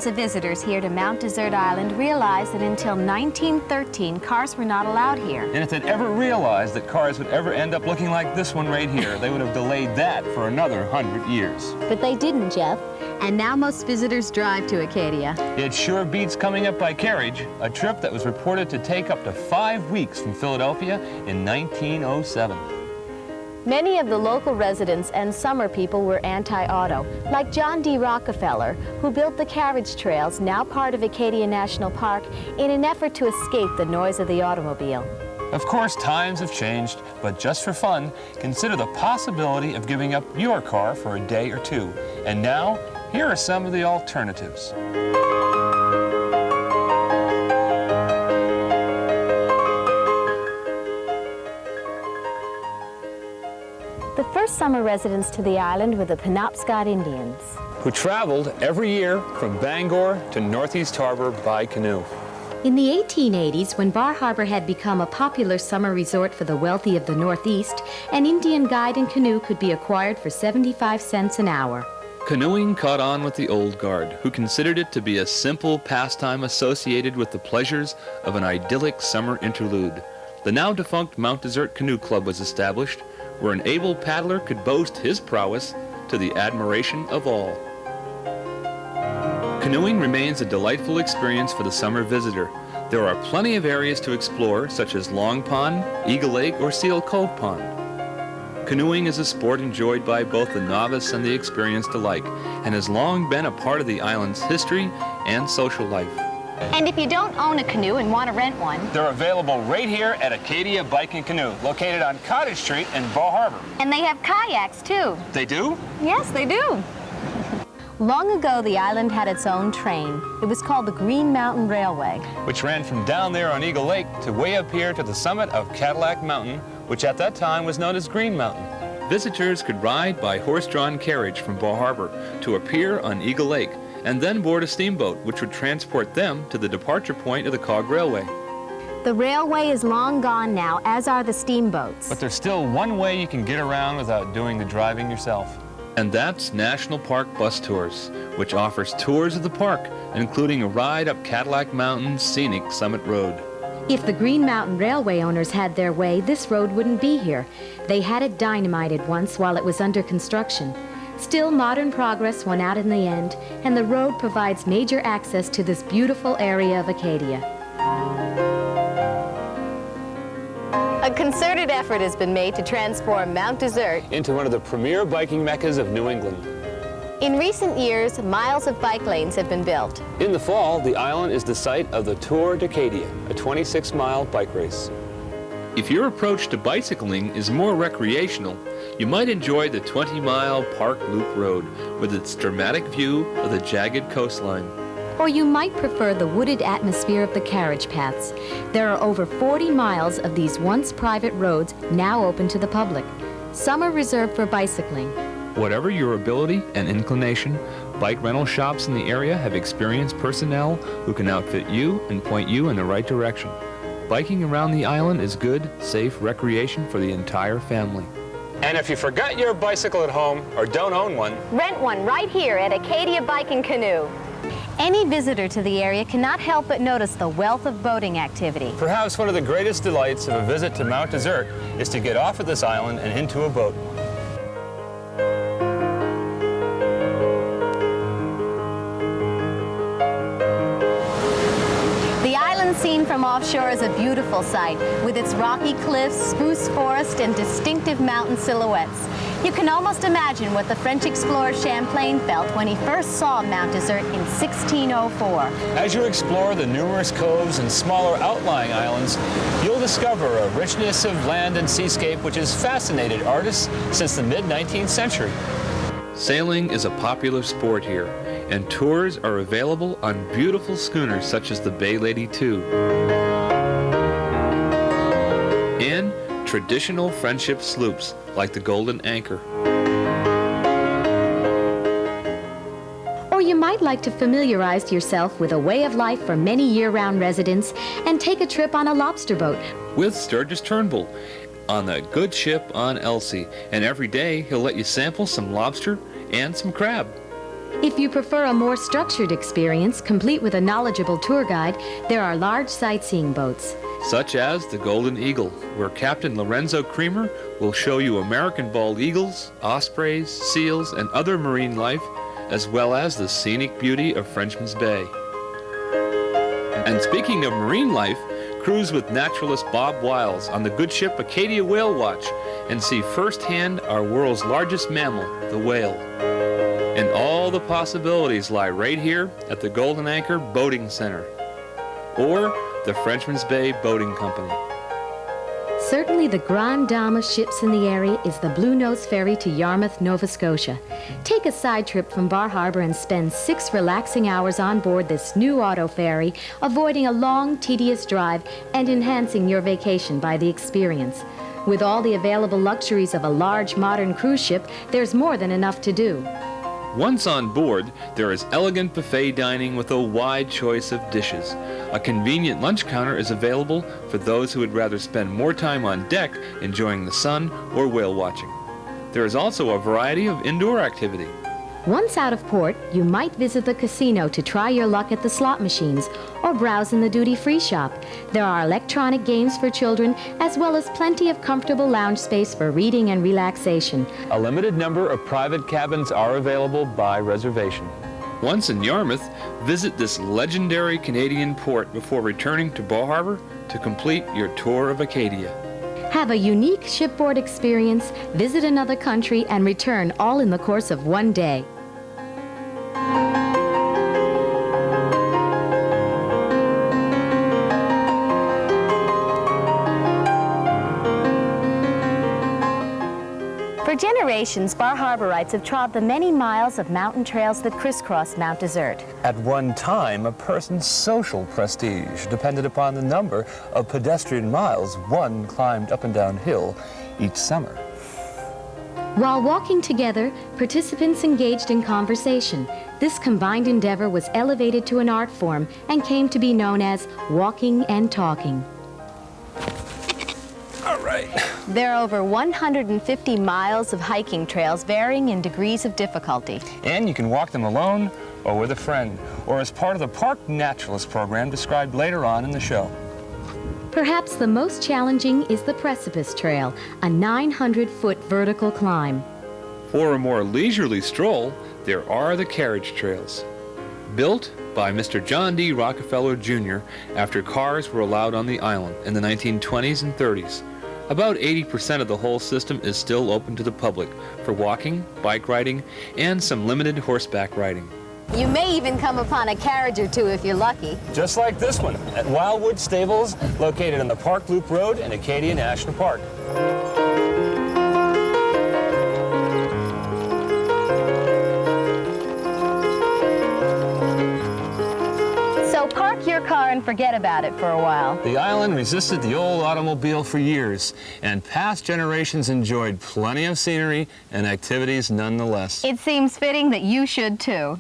Millions of visitors here to Mount Desert Island realize that until 1913, cars were not allowed here. And if they'd ever realized that cars would ever end up looking like this one right here, they would have delayed that for another 100 years. But they didn't, Jeff. And now most visitors drive to Acadia. It sure beats coming up by carriage, a trip that was reported to take up to 5 weeks from Philadelphia in 1907. Many of the local residents and summer people were anti-auto, like John D. Rockefeller, who built the carriage trails, now part of Acadia National Park, in an effort to escape the noise of the automobile. Of course, times have changed, but just for fun, consider the possibility of giving up your car for a day or two. And now, here are some of the alternatives. The first summer residents to the island were the Penobscot Indians, who traveled every year from Bangor to Northeast Harbor by canoe. In the 1880s, when Bar Harbor had become a popular summer resort for the wealthy of the Northeast, an Indian guide and canoe could be acquired for 75 cents an hour. Canoeing caught on with the old guard, who considered it to be a simple pastime associated with the pleasures of an idyllic summer interlude. The now defunct Mount Desert Canoe Club was established, where an able paddler could boast his prowess to the admiration of all. Canoeing remains a delightful experience for the summer visitor. There are plenty of areas to explore, such as Long Pond, Eagle Lake, or Seal Cove Pond. Canoeing is a sport enjoyed by both the novice and the experienced alike, and has long been a part of the island's history and social life. And if you don't own a canoe and want to rent one, they're available right here at Acadia Bike and Canoe, located on Cottage Street in Bar Harbor. And they have kayaks, too. They do? Yes, they do. Long ago, the island had its own train. It was called the Green Mountain Railway, which ran from down there on Eagle Lake to way up here to the summit of Cadillac Mountain, which at that time was known as Green Mountain. Visitors could ride by horse-drawn carriage from Bar Harbor to a pier on Eagle Lake, and then board a steamboat, which would transport them to the departure point of the Cog Railway. The railway is long gone now, as are the steamboats. But there's still one way you can get around without doing the driving yourself. And that's National Park Bus Tours, which offers tours of the park, including a ride up Cadillac Mountain's scenic Summit Road. If the Green Mountain Railway owners had their way, this road wouldn't be here. They had it dynamited once while it was under construction. Still, modern progress won out in the end, and the road provides major access to this beautiful area of Acadia. A concerted effort has been made to transform Mount Desert into one of the premier biking meccas of New England. In recent years, miles of bike lanes have been built. In the fall, the island is the site of the Tour d'Acadia, a 26-mile bike race. If your approach to bicycling is more recreational, you might enjoy the 20-mile Park Loop Road with its dramatic view of the jagged coastline. Or you might prefer the wooded atmosphere of the carriage paths. There are over 40 miles of these once private roads now open to the public. Some are reserved for bicycling. Whatever your ability and inclination, bike rental shops in the area have experienced personnel who can outfit you and point you in the right direction. Biking around the island is good, safe recreation for the entire family. And if you forgot your bicycle at home or don't own one, rent one right here at Acadia Bike and Canoe. Any visitor to the area cannot help but notice the wealth of boating activity. Perhaps one of the greatest delights of a visit to Mount Desert is to get off of this island and into a boat. Seen from offshore is a beautiful sight, with its rocky cliffs, spruce forest, and distinctive mountain silhouettes. You can almost imagine what the French explorer Champlain felt when he first saw Mount Desert in 1604. As you explore the numerous coves and smaller outlying islands, you'll discover a richness of land and seascape which has fascinated artists since the mid-19th century. Sailing is a popular sport here, and tours are available on beautiful schooners such as the Bay Lady II and traditional friendship sloops like the Golden Anchor. Or you might like to familiarize yourself with a way of life for many year-round residents and take a trip on a lobster boat with Sturgis Turnbull on the good ship on Elsie, and every day he'll let you sample some lobster and some crab. If you prefer a more structured experience, complete with a knowledgeable tour guide, there are large sightseeing boats. Such as the Golden Eagle, where Captain Lorenzo Creamer will show you American bald eagles, ospreys, seals, and other marine life, as well as the scenic beauty of Frenchman's Bay. And speaking of marine life, cruise with naturalist Bob Wiles on the good ship Acadia Whale Watch and see firsthand our world's largest mammal, the whale. And all the possibilities lie right here at the Golden Anchor Boating Center, or the Frenchman's Bay Boating Company. Certainly the Grande Dame of ships in the area is the Blue Nose Ferry to Yarmouth, Nova Scotia. Take a side trip from Bar Harbor and spend 6 relaxing hours on board this new auto ferry, avoiding a long, tedious drive and enhancing your vacation by the experience. With all the available luxuries of a large modern cruise ship, there's more than enough to do. Once on board, there is elegant buffet dining with a wide choice of dishes. A convenient lunch counter is available for those who would rather spend more time on deck enjoying the sun or whale watching. There is also a variety of indoor activity. Once out of port, you might visit the casino to try your luck at the slot machines or browse in the duty-free shop. There are electronic games for children as well as plenty of comfortable lounge space for reading and relaxation. A limited number of private cabins are available by reservation. Once in Yarmouth, visit this legendary Canadian port before returning to Bar Harbor to complete your tour of Acadia. Have a unique shipboard experience, visit another country, and return all in the course of one day. For generations, Bar Harborites have trod the many miles of mountain trails that crisscross Mount Desert. At one time, a person's social prestige depended upon the number of pedestrian miles one climbed up and down hill each summer. While walking together, participants engaged in conversation. This combined endeavor was elevated to an art form and came to be known as walking and talking. All right. There are over 150 miles of hiking trails varying in degrees of difficulty. And you can walk them alone or with a friend, or as part of the Park Naturalist program described later on in the show. Perhaps the most challenging is the Precipice Trail, a 900-foot vertical climb. For a more leisurely stroll, there are the carriage trails. Built by Mr. John D. Rockefeller, Jr. after cars were allowed on the island in the 1920s and 30s. About 80% of the whole system is still open to the public for walking, bike riding, and some limited horseback riding. You may even come upon a carriage or two if you're lucky. Just like this one at Wildwood Stables, located on the Park Loop Road in Acadia National Park. So park your car and forget about it for a while. The island resisted the old automobile for years, and past generations enjoyed plenty of scenery and activities nonetheless. It seems fitting that you should too.